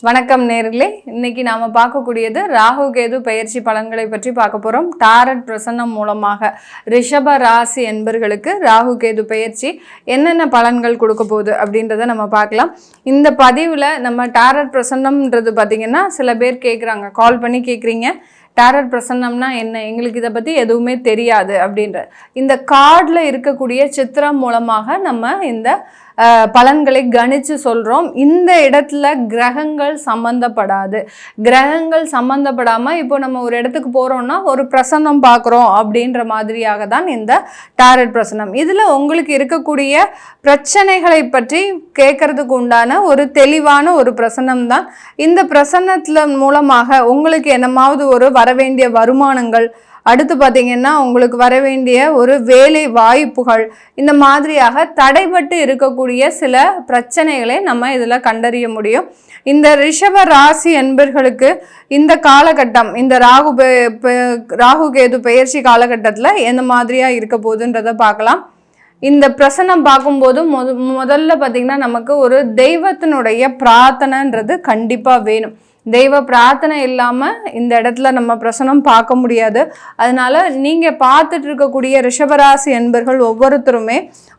வணக்கம் நேர்களே, இன்னைக்கு நாம பார்க்கக்கூடியது ராகு கேது பெயர்ச்சி பலன்களை பற்றி பார்க்க போறோம். டாரட் பிரசன்னம் மூலமாக ரிஷப ராசி என்பர்களுக்கு ராகு கேது பெயர்ச்சி என்னென்ன பலன்கள் கொடுக்க போகுது அப்படின்றத நம்ம பார்க்கலாம். இந்த பதிவில் நம்ம டாரட் பிரசன்னம்ன்றது பார்த்தீங்கன்னா சில பேர் கேட்குறாங்க, கால் பண்ணி கேட்குறீங்க, டாரட் பிரசன்னம்னா என்ன, எங்களுக்கு இதை பற்றி எதுவுமே தெரியாது அப்படின்ற. இந்த கார்டில் இருக்கக்கூடிய சித்திரம் மூலமாக நம்ம இந்த பலன்களை கணிச்சு சொல்கிறோம். இந்த இடத்துல கிரகங்கள் சம்மந்தப்படாது. கிரகங்கள் சம்மந்தப்படாமல் இப்போ நம்ம ஒரு இடத்துக்கு போகிறோம்னா ஒரு பிரசன்னம் பார்க்குறோம் அப்படின்ற மாதிரியாக தான் இந்த டாரட் பிரசன்னம். இதில் உங்களுக்கு இருக்கக்கூடிய பிரச்சனைகளை பற்றி கேட்கறதுக்கு உண்டான ஒரு தெளிவான ஒரு பிரசன்னம் தான். இந்த பிரசன்னத்தில் மூலமாக உங்களுக்கு என்னமாவது ஒரு வரவேண்டிய வருமானங்கள், அடுத்து பார்த்தீங்கன்னா உங்களுக்கு வர வேண்டிய ஒரு வேலை வாய்ப்புகள், இந்த மாதிரியாக தடைபட்டு இருக்கக்கூடிய சில பிரச்சனைகளை நம்ம இதில் கண்டறிய முடியும். இந்த ரிஷப ராசி என்பர்களுக்கு இந்த காலகட்டம், இந்த ராகு கேது பெயர்ச்சி காலகட்டத்தில் எந்த மாதிரியாக இருக்க போகுதுன்றதை பார்க்கலாம். இந்த பிரசன்னம் பார்க்கும்போது முதல்ல பார்த்திங்கன்னா நமக்கு ஒரு தெய்வத்தினுடைய பிரார்த்தனைன்றது கண்டிப்பாக வேணும். தெய்வ பிரார்த்தனை இல்லாமல் இந்த இடத்துல நம்ம பிரசனம் பார்க்க முடியாது. அதனால நீங்கள் பார்த்துட்டு இருக்கக்கூடிய ரிஷபராசி என்பர்கள் ஒவ்வொருத்தருமே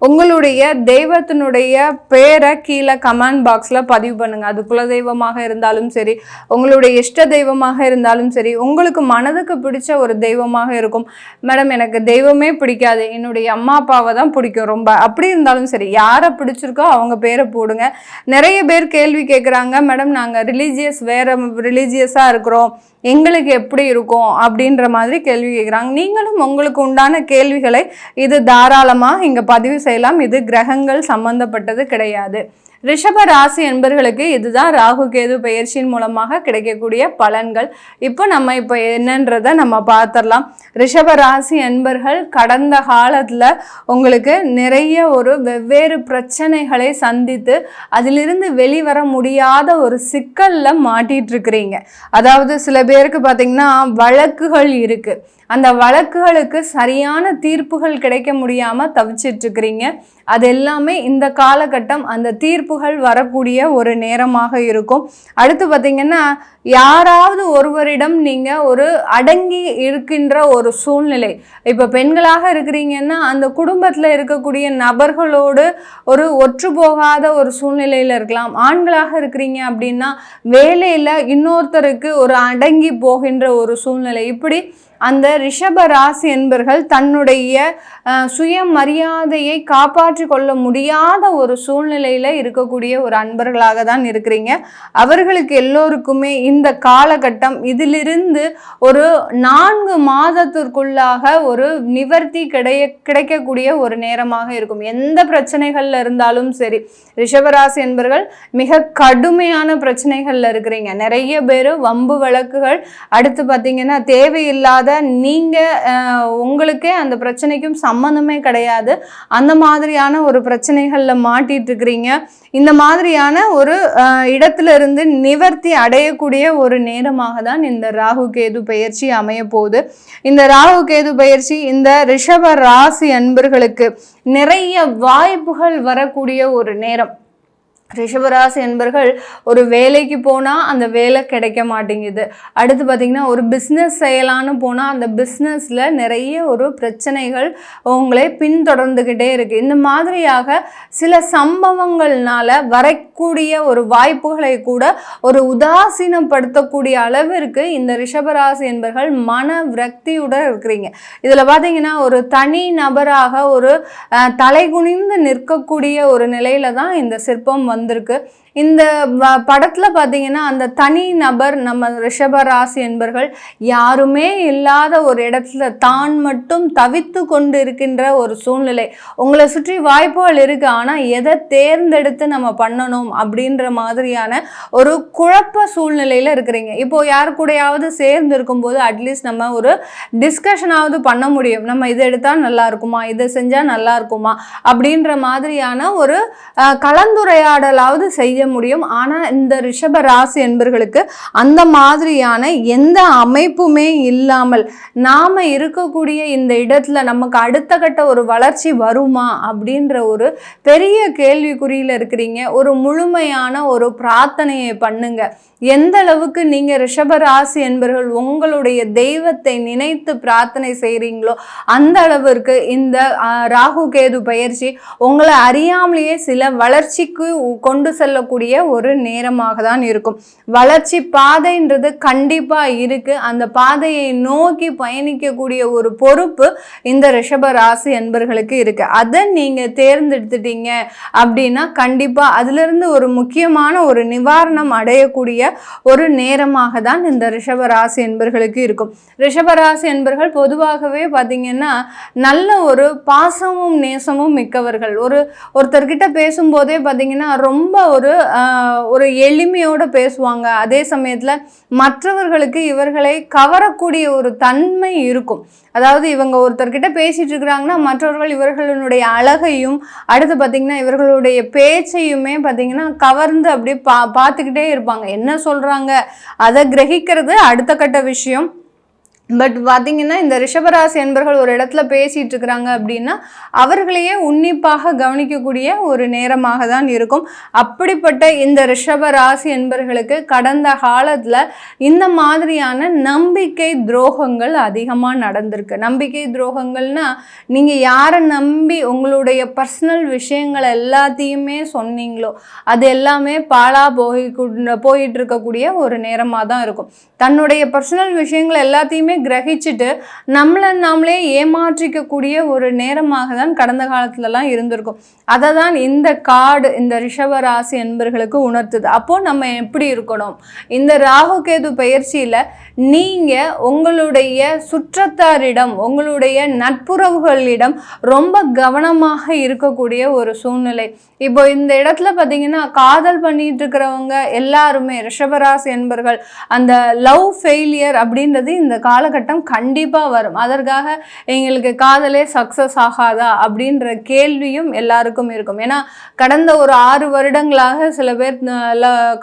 உங்களுடைய தெய்வத்தினுடைய பேரை கீழே கமெண்ட் பாக்ஸில் பதிவு பண்ணுங்கள். அது குலதெய்வமாக இருந்தாலும் சரி, உங்களுடைய இஷ்ட தெய்வமாக இருந்தாலும் சரி, உங்களுக்கு மனதுக்கு பிடிச்ச ஒரு தெய்வமாக இருக்கும். மேடம் எனக்கு தெய்வமே பிடிக்காது, என்னுடைய அம்மா அப்பாவை தான் பிடிக்கும் ரொம்ப, அப்படி இருந்தாலும் சரி, யாரை பிடிச்சிருக்கோ அவங்க பேரை போடுங்க. நிறைய பேர் கேள்வி கேட்குறாங்க, மேடம் நாங்கள் ரிலீஜியஸாக இருக்கிறோம், எங்களுக்கு எப்படி இருக்கும் அப்படின்ற மாதிரி கேள்வி கேட்குறாங்க. நீங்களும் உங்களுக்கு உண்டான கேள்விகளை இது தாராளமாக இங்கே பதிவு செய்யலாம். இது கிரகங்கள் சம்பந்தப்பட்டது கிடையாது. ரிஷப ராசி என்பர்களுக்கு இதுதான் ராகு கேது பெயர்ச்சியின் மூலமாக கிடைக்கக்கூடிய பலன்கள். இப்போ என்னன்றதை நம்ம பார்த்துடலாம். ரிஷப ராசி என்பர்கள் கடந்த காலத்தில் உங்களுக்கு நிறைய ஒரு வெவ்வேறு பிரச்சனைகளை சந்தித்து அதிலிருந்து வெளிவர முடியாத ஒரு சிக்கலில் மாட்டிட்டு இருக்கிறீங்க. அதாவது சில பேருக்கு பார்த்திங்கன்னா வழக்குகள் இருக்குது, அந்த வழக்குகளுக்கு சரியான தீர்ப்புகள் கிடைக்க முடியாமல் தவிச்சிட்டு இருக்கிறீங்க. அது எல்லாமே இந்த காலகட்டம் அந்த தீர்ப்புகள் வரக்கூடிய ஒரு நேரமாக இருக்கும். அடுத்து பார்த்திங்கன்னா யாராவது ஒருவரிடம் நீங்கள் ஒரு அடங்கி இருக்கின்ற ஒரு சூழ்நிலை, இப்போ பெண்களாக இருக்கிறீங்கன்னா அந்த குடும்பத்தில் இருக்கக்கூடிய நபர்களோடு ஒரு ஒற்று போகாத ஒரு சூழ்நிலையில் இருக்கலாம். ஆண்களாக இருக்கிறீங்க அப்படின்னா வேலையில் இன்னொருத்தருக்கு ஒரு அடங்கி போகின்ற ஒரு சூழ்நிலை. இப்படி அந்த ரிஷப ராசி என்பர்கள் தன்னுடைய சுயமரியாதையை காப்பாற்றி கொள்ள முடியாத ஒரு சூழ்நிலையில் இருக்கக்கூடிய ஒரு அன்பர்களாக தான் இருக்கிறீங்க. அவர்களுக்கு எல்லோருக்குமே இந்த காலகட்டம் இதிலிருந்து ஒரு 4 மாதத்திற்குள்ளாக ஒரு நிவர்த்தி கிடைக்கக்கூடிய ஒரு நேரமாக இருக்கும். எந்த பிரச்சனைகள்ல இருந்தாலும் சரி, ரிஷபராசி என்பர்கள் மிக கடுமையான பிரச்சனைகள்ல இருக்கிறீங்க. நிறைய பேர் வம்பு வழக்குகள், அடுத்து பார்த்தீங்கன்னா தேவையில்லாத உங்களுக்கே அந்த பிரச்சனைக்கும் சம்பந்தமே கிடையாது, அந்த மாதிரியான ஒரு பிரச்சனைகள்ல மாட்டிட்டு இருக்கிறீங்க. இந்த மாதிரியான ஒரு இடத்துல இருந்து நிவர்த்தி அடையக்கூடிய ஒரு நேரமாக தான் இந்த ராகு கேது பெயர்ச்சி அமைய போகுது. இந்த ராகு கேது பெயர்ச்சி இந்த ரிஷப ராசி அன்பர்களுக்கு நிறைய வாய்ப்புகள் வரக்கூடிய ஒரு நேரம். ரிஷபராசி என்பர்கள் ஒரு வேலைக்கு போனால் அந்த வேலை கிடைக்க மாட்டேங்குது. அடுத்து பார்த்திங்கன்னா ஒரு பிஸ்னஸ் செய்யலான்னு போனால் அந்த பிஸ்னஸில் நிறைய ஒரு பிரச்சனைகள் உங்களை பின்தொடர்ந்துக்கிட்டே இருக்குது. இந்த மாதிரியாக சில சம்பவங்கள்னால வரக்கூடிய ஒரு வாய்ப்புகளை கூட ஒரு உதாசீனப்படுத்தக்கூடிய அளவிற்கு இந்த ரிஷபராசி என்பர்கள் மன விரக்தியுடன் இருக்கிறீங்க. இதில் பார்த்திங்கன்னா ஒரு தனி நபராக ஒரு தலைகுனிந்து நிற்கக்கூடிய ஒரு நிலையில தான் இந்த சிற்பம் வந்திருக்கு. இந்த படத்தில் பார்த்தீங்கன்னா அந்த தனி நபர் நம்ம ரிஷப ராசி என்பர்கள் யாருமே இல்லாத ஒரு இடத்துல தான் மட்டும் தவித்து கொண்டு இருக்கின்ற ஒரு சூழ்நிலை. உங்களை சுற்றி வாய்ப்புகள் இருக்கு, ஆனால் எதை தேர்ந்தெடுத்து நம்ம பண்ணணும் அப்படின்ற மாதிரியான ஒரு குழப்ப சூழ்நிலையில் இருக்கிறீங்க. இப்போ யாரு கூடயாவது சேர்ந்து இருக்கும்போது அட்லீஸ்ட் நம்ம ஒரு டிஸ்கஷனாவது பண்ண முடியும். நம்ம இதை எடுத்தால் நல்லா இருக்குமா, இதை செஞ்சால் நல்லா இருக்குமா அப்படின்ற மாதிரியான ஒரு கலந்துரையாடலாவது செய்ய செய்ய முடியும். ஆனால் இந்த ரிஷப ராசி என்பர்களுக்கு அந்த மாதிரியான எந்த அமைப்புமே இல்லாமல் நாம் இருக்கக்கூடிய இந்த இடத்துல நமக்கு அடுத்த கட்ட ஒரு வளர்ச்சி வருமா அப்படின்ற ஒரு பெரிய கேள்விக்குறியில் இருக்கிறீங்க. ஒரு முழுமையான ஒரு பிரார்த்தனையை பண்ணுங்க. எந்த அளவுக்கு நீங்கள் ரிஷபராசி என்பவர்கள் உங்களுடைய தெய்வத்தை நினைத்து பிரார்த்தனை செய்கிறீங்களோ அந்த அளவிற்கு இந்த ராகு கேது பயிற்சி உங்களை அறியாமலேயே சில வளர்ச்சிக்கு கொண்டு செல்லக்கூடிய ஒரு நேரமாக தான் இருக்கும். வளர்ச்சி பாதைன்றது கண்டிப்பாக இருக்கு. அந்த பாதையை நோக்கி பயணிக்கக்கூடிய ஒரு பொறுப்பு இந்த ரிஷபராசி என்பவர்களுக்கு இருக்கு. அதை நீங்கள் தேர்ந்தெடுத்துட்டீங்க அப்படின்னா கண்டிப்பாக அதிலிருந்து ஒரு முக்கியமான ஒரு நிவாரணம் அடையக்கூடிய ஒரு நேரமாக தான் இந்த ரிஷபராசி என்பர்களுக்கு இருக்கும். ரிஷபராசி என்பர்கள் பொதுவாகவே பார்த்தீங்கன்னா நல்ல ஒரு பாசமும் நேசமும் மிக்கவர்கள். ஒருத்தர்கிட்ட பேசும்போதே பார்த்தீங்கன்னா ரொம்ப ஒரு எளிமையோடு பேசுவாங்க. அதே சமயத்தில் மற்றவர்களுக்கு இவர்களை கவரக்கூடிய ஒரு தன்மை இருக்கும். அதாவது இவங்க ஒருத்தர்கிட்ட பேசிட்டு இருக்கிறாங்கன்னா மற்றவர்கள் இவர்களுடைய அழகையும் அடுத்து பார்த்தீங்கன்னா இவர்களுடைய பேச்சையுமே பார்த்தீங்கன்னா கவர்ந்து அப்படியே பார்த்துக்கிட்டே இருப்பாங்க. என்ன சொல்கிறாங்க அதை கிரகிக்கிறது அடுத்த கட்ட விஷயம். பட் பார்த்தீங்கன்னா இந்த ரிஷபராசி என்பர்கள் ஒரு இடத்துல பேசிகிட்டு இருக்கிறாங்க அப்படின்னா அவர்களையே உன்னிப்பாக கவனிக்கக்கூடிய ஒரு நேரமாக தான் இருக்கும். அப்படிப்பட்ட இந்த ரிஷபராசி என்பர்களுக்கு கடந்த காலத்தில் இந்த மாதிரியான நம்பிக்கை துரோகங்கள் அதிகமாக நடந்திருக்கு. நம்பிக்கை துரோகங்கள்னா நீங்கள் யாரை நம்பி உங்களுடைய பர்சனல் விஷயங்கள் எல்லாத்தையுமே சொன்னீங்களோ அது எல்லாமே போயிட்டு இருக்கக்கூடிய ஒரு நேரமாக தான் இருக்கும். தன்னுடைய பர்சனல் விஷயங்கள் எல்லாத்தையுமே கிரகிச்சுட்டு நாமளே ஏமாற்றிக்கக்கூடிய ஒரு நேரமாக தான் கடந்த காலத்துலலாம் இருந்திருக்கும். அதை தான் இந்த கார்டு இந்த ரிஷபராசி என்பர்களுக்கு உணர்த்துது. அப்போ நம்ம எப்படி இருக்கணும்? இந்த ராகு கேது பயிற்சியில் நீங்கள் உங்களுடைய சுற்றத்தாரிடம் உங்களுடைய நட்புறவுகளிடம் ரொம்ப கவனமாக இருக்கக்கூடிய ஒரு சூழ்நிலை. இப்போ இந்த இடத்துல பார்த்தீங்கன்னா காதல் பண்ணிட்டு இருக்கிறவங்க எல்லாருமே ரிஷபராசி என்பர்கள் அந்த லவ் ஃபெயிலியர் அப்படின்றது இந்த காலகட்டம் கண்டிப்பாக வரும். அதற்காக எங்களுக்கு காதலே சக்ஸஸ் ஆகாதா அப்படின்ற கேள்வியும் எல்லாருக்கும் இருக்கும். ஏன்னா கடந்த ஒரு 6 வருடங்களாக சில பேர்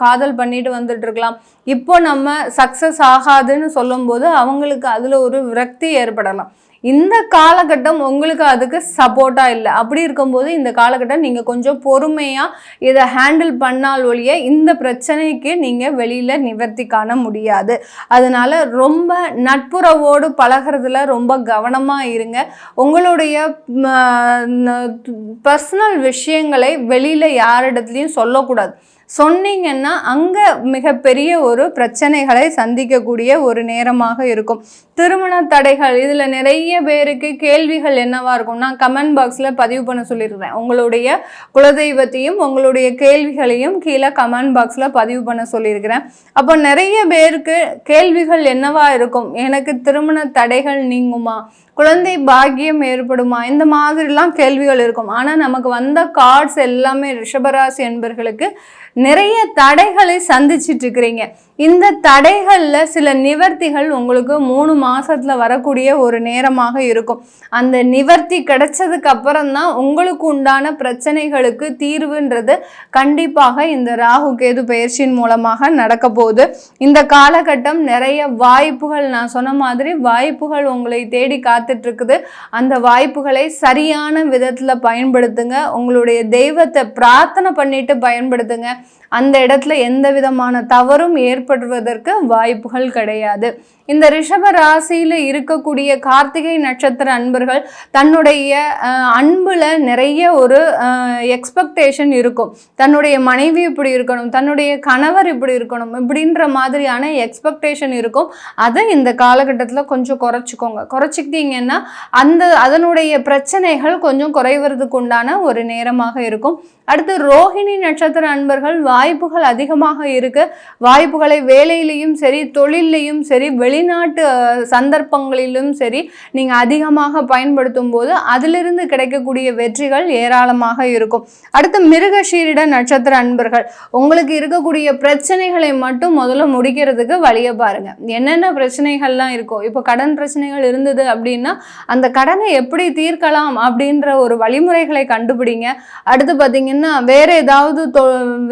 காதல் பண்ணிட்டு வந்துட்டு இருக்கலாம். இப்போ நம்ம சக்ஸஸ் ஆகாதுன்னு சொல்லும்போது அவங்களுக்கு அதில் ஒரு விரக்தி ஏற்படலாம். இந்த காலகட்டம் உங்களுக்கு அதுக்கு சப்போர்ட்டாக இல்லை. அப்படி இருக்கும்போது இந்த காலகட்டம் நீங்கள் கொஞ்சம் பொறுமையாக இதை ஹேண்டில் பண்ணால் ஒழிய இந்த பிரச்சனைக்கு நீங்கள் வெளியில் நிவர்த்தி காண முடியாது. அதனால் ரொம்ப நட்புறவோடு பழகிறதுல ரொம்ப கவனமாக இருங்க. உங்களுடைய பர்சனல் விஷயங்களை வெளியில் யாரிடத்துலையும் சொல்லக்கூடாது. சொன்னீங்கன்னா அங்கே மிகப்பெரிய ஒரு பிரச்சனைகளை சந்திக்கக்கூடிய ஒரு நேரமாக இருக்கும். திருமண தடைகள் இதில் நிறைய பேருக்கு கேள்விகள் என்னவா இருக்கும்? நான் கமெண்ட் பாக்ஸில் பதிவு பண்ண சொல்லியிருக்கிறேன். உங்களுடைய குலதெய்வத்தையும் உங்களுடைய கேள்விகளையும் கீழே கமெண்ட் பாக்ஸில் பதிவு பண்ண சொல்லியிருக்கிறேன். அப்போ நிறைய பேருக்கு கேள்விகள் என்னவா இருக்கும்? எனக்கு திருமண தடைகள் நீங்குமா? குழந்தை பாக்கியம் ஏற்படுமா? இந்த மாதிரிலாம் கேள்விகள் இருக்கும். ஆனால் நமக்கு வந்த கார்ட்ஸ் எல்லாமே ரிஷபராசி என்பர்களுக்கு நிறைய தடைகளை சந்திச்சிட்டு இருக்கிறீங்க. இந்த தடைகளில் சில நிவர்த்திகள் உங்களுக்கு 3 மாதத்தில் வரக்கூடிய ஒரு நேரமாக இருக்கும். அந்த நிவர்த்தி கிடைச்சதுக்கு அப்புறம் தான் உங்களுக்கு உண்டான பிரச்சனைகளுக்கு தீர்வுன்றது கண்டிப்பாக இந்த ராகு கேது பயிற்சியின் மூலமாக நடக்க போகுது. இந்த காலகட்டம் நிறைய வாய்ப்புகள், நான் சொன்ன மாதிரி வாய்ப்புகள் உங்களை தேடி காத்துட்டு இருக்குது. அந்த வாய்ப்புகளை சரியான விதத்தில் பயன்படுத்துங்க. உங்களுடைய தெய்வத்தை பிரார்த்தனை பண்ணிட்டு பயன்படுத்துங்க. அந்த இடத்துல எந்த விதமான தவறும் ஏற்படுவதற்கு வாய்ப்புகள் கிடையாது. இந்த ரிஷப ராசியில் இருக்கக்கூடிய கார்த்திகை நட்சத்திர அன்பர்கள் தன்னுடைய அன்புல நிறைய ஒரு எக்ஸ்பெக்டேஷன் இருக்கும். தன்னுடைய மனைவி இப்படி இருக்கணும், தன்னுடைய கணவர் இப்படி இருக்கணும், இப்படின்ற மாதிரியான எக்ஸ்பெக்டேஷன் இருக்கும். அதை இந்த காலகட்டத்தில் கொஞ்சம் குறைச்சிக்கிட்டீங்கன்னா அதனுடைய பிரச்சனைகள் கொஞ்சம் குறைவதற்கு உண்டான ஒரு நேரமாக இருக்கும். அடுத்து ரோஹிணி நட்சத்திர அன்பர்கள் வாய்ப்புகள் அதிகமாக இருக்கு. வாய்ப்புகளை வேலையிலையும் சரி, தொழிலையும் சரி, வெளிநாட்டு சந்தர்ப்பங்களிலும் சரி நீங்கள் அதிகமாக பயன்படுத்தும் போது அதிலிருந்து கிடைக்கக்கூடிய வெற்றிகள் ஏராளமாக இருக்கும். அடுத்து மிருகசீரிட நட்சத்திர அன்பர்கள், உங்களுக்கு இருக்கக்கூடிய பிரச்சனைகளை மட்டும் முதல்ல முடிக்கிறதுக்கு வழியை பாருங்க. என்னென்ன பிரச்சனைகள்லாம் இருக்கும், இப்போ கடன் பிரச்சனைகள் இருந்தது அப்படின்னா அந்த கடனை எப்படி தீர்க்கலாம் அப்படின்ற ஒரு வழிமுறைகளை கண்டுபிடிங்க. அடுத்து பார்த்தீங்கன்னா வேற ஏதாவது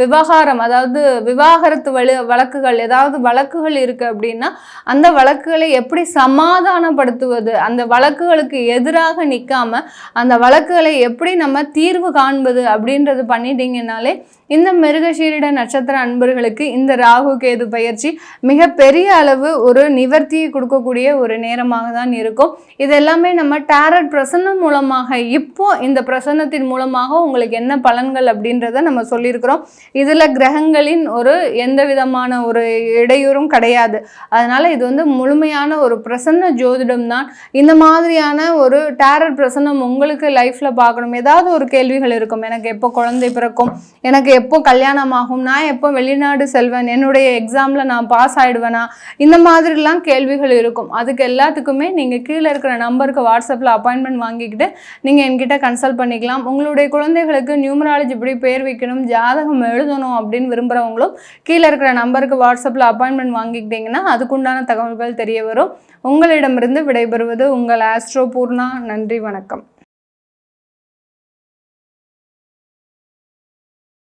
விவகாரம், அதாவது விவாகரத்து வழக்குகள், ஏதாவது வழக்குகள் இருக்கு அப்படின்னா அந்த வழக்குகளை எப்படி சமாதானப்படுத்துவது, அந்த வழக்குகளுக்கு எதிராக நிற்காம அந்த வழக்குகளை எப்படி நம்ம தீர்வு காண்பது அப்படின்றது பண்ணிட்டீங்கன்னாலே இந்த மிருகசீரிட நட்சத்திர அன்பர்களுக்கு இந்த ராகு கேது பயிற்சி மிக பெரிய அளவு ஒரு நிவர்த்தியை கொடுக்கக்கூடிய ஒரு நேரமாக தான் இருக்கும். இதெல்லாமே நம்ம டாரட் பிரசன்னம் மூலமாக, இப்போ இந்த பிரசன்னத்தின் மூலமாக உங்களுக்கு என்ன பலன்கள் அப்படின்றத நம்ம சொல்லியிருக்கிறோம். இதில் கிரகங்களின் ஒரு எந்த விதமான ஒரு இடையூறும் கிடையாது. அதனால இது வந்து முழுமையான ஒரு பிரசன்ன ஜோதிடம் தான். இந்த மாதிரியான ஒரு டாரட் பிரசன்னம் உங்களுக்கு லைஃப்ல பார்க்கணும், ஏதாவது ஒரு கேள்விகள் இருக்கும். எனக்கு எப்போ குழந்தை பிறக்கும், எனக்கு எப்போ கல்யாணம் ஆகும், நான் எப்போ வெளிநாடு செல்வேன், என்னுடைய எக்ஸாமில் நான் பாஸ் ஆகிடுவேனா, இந்த மாதிரிலாம் கேள்விகள் இருக்கும். அதுக்கு எல்லாத்துக்குமே நீங்கள் கீழே இருக்கிற நம்பருக்கு வாட்ஸ்அப்பில் அப்பாயின்மெண்ட் வாங்கிக்கிட்டு நீங்கள் என்கிட்ட கன்சல்ட் பண்ணிக்கலாம். உங்களுடைய குழந்தைகளுக்கு நியூமராலஜி இப்படி பேர் வைக்கணும், ஜாதகம் எழுதணும் அப்படின்னு விரும்புகிறவங்களும் கீழே இருக்கிற நம்பருக்கு வாட்ஸ்அப்பில் அப்பாயின்மெண்ட் வாங்கிக்கிட்டிங்கன்னா அதுக்குண்டான தகவல்கள் தெரிய வரும். உங்களிடமிருந்து விடைபெறுவது உங்கள் ஆஸ்ட்ரோ பூர்ணா. நன்றி, வணக்கம்.